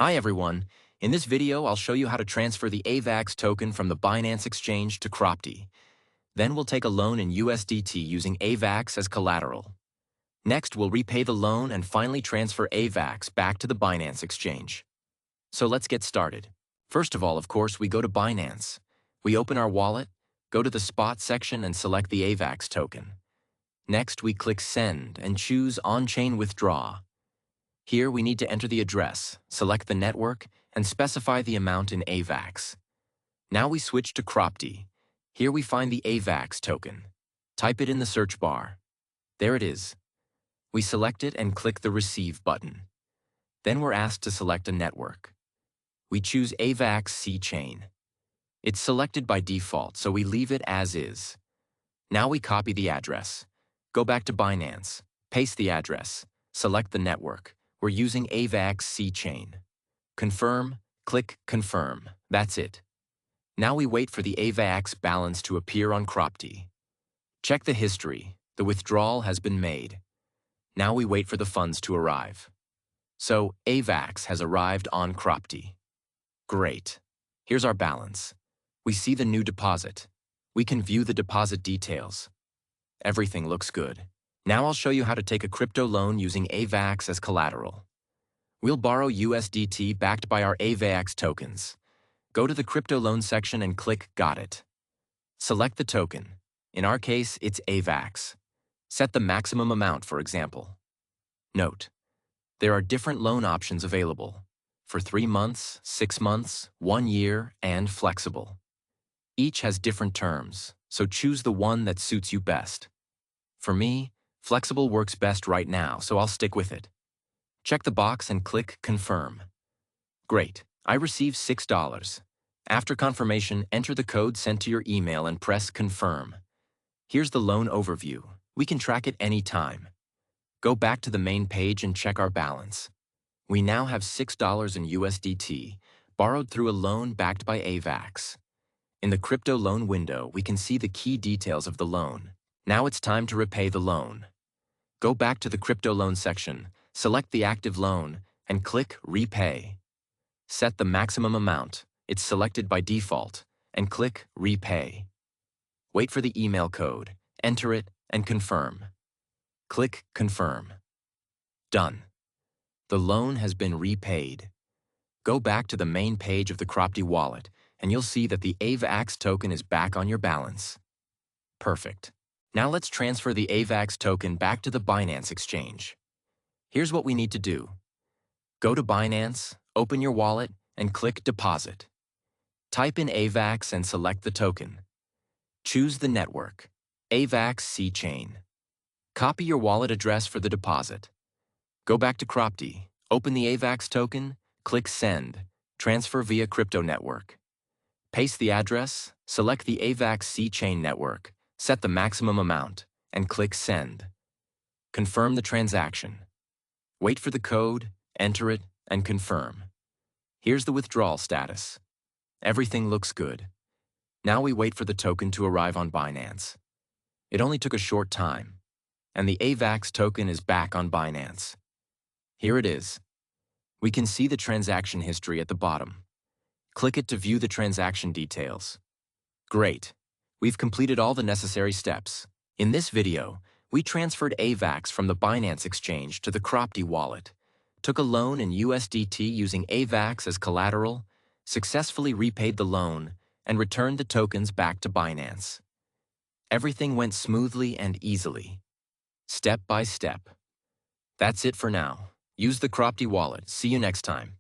Hi everyone. In this video, I'll show you how to transfer the AVAX token from the Binance exchange to Cropty. Then we'll take a loan in USDT using AVAX as collateral. Next, we'll repay the loan and finally transfer AVAX back to the Binance exchange. So let's get started. First of all, of course, we go to Binance. We open our wallet, go to the spot section and select the AVAX token. Next, we click Send and choose On-Chain Withdraw. Here we need to enter the address, select the network, and specify the amount in AVAX. Now we switch to Cropty. Here we find the AVAX token. Type it in the search bar. There it is. We select it and click the Receive button. Then we're asked to select a network. We choose AVAX C-Chain. It's selected by default, so we leave it as is. Now we copy the address. Go back to Binance, paste the address, select the network. We're using AVAX C-Chain. Confirm, click Confirm. That's it. Now we wait for the AVAX balance to appear on Cropty. Check the history. The withdrawal has been made. Now we wait for the funds to arrive. So, AVAX has arrived on Cropty. Great. Here's our balance. We see the new deposit. We can view the deposit details. Everything looks good. Now I'll show you how to take a crypto loan using AVAX as collateral. We'll borrow USDT backed by our AVAX tokens. Go to the crypto loan section and click Got it. Select the token. In our case, it's AVAX. Set the maximum amount, for example. Note: there are different loan options available for 3 months, 6 months, 1 year, and flexible. Each has different terms, so choose the one that suits you best. For me, flexible works best right now, so I'll stick with it. Check the box and click Confirm. Great, I received $6. After confirmation, enter the code sent to your email and press Confirm. Here's the loan overview. We can track it anytime. Go back to the main page and check our balance. We now have $6 in USDT, borrowed through a loan backed by AVAX. In the crypto loan window, we can see the key details of the loan. Now it's time to repay the loan. Go back to the crypto loan section, select the active loan, and click Repay. Set the maximum amount, it's selected by default, and click Repay. Wait for the email code, enter it, and confirm. Click Confirm. Done. The loan has been repaid. Go back to the main page of the Cropty Wallet, and you'll see that the AVAX token is back on your balance. Perfect. Now let's transfer the AVAX token back to the Binance exchange. Here's what we need to do. Go to Binance, open your wallet, and click Deposit. Type in AVAX and select the token. Choose the network, AVAX C-Chain. Copy your wallet address for the deposit. Go back to Cropty, open the AVAX token, click Send, transfer via crypto network. Paste the address, select the AVAX C-Chain network, set the maximum amount, and click Send. Confirm the transaction. Wait for the code, enter it, and confirm. Here's the withdrawal status. Everything looks good. Now we wait for the token to arrive on Binance. It only took a short time, and the AVAX token is back on Binance. Here it is. We can see the transaction history at the bottom. Click it to view the transaction details. Great. We've completed all the necessary steps. In this video, we transferred AVAX from the Binance exchange to the Cropty wallet, took a loan in USDT using AVAX as collateral, successfully repaid the loan, and returned the tokens back to Binance. Everything went smoothly and easily, step by step. That's it for now. Use the Cropty wallet. See you next time.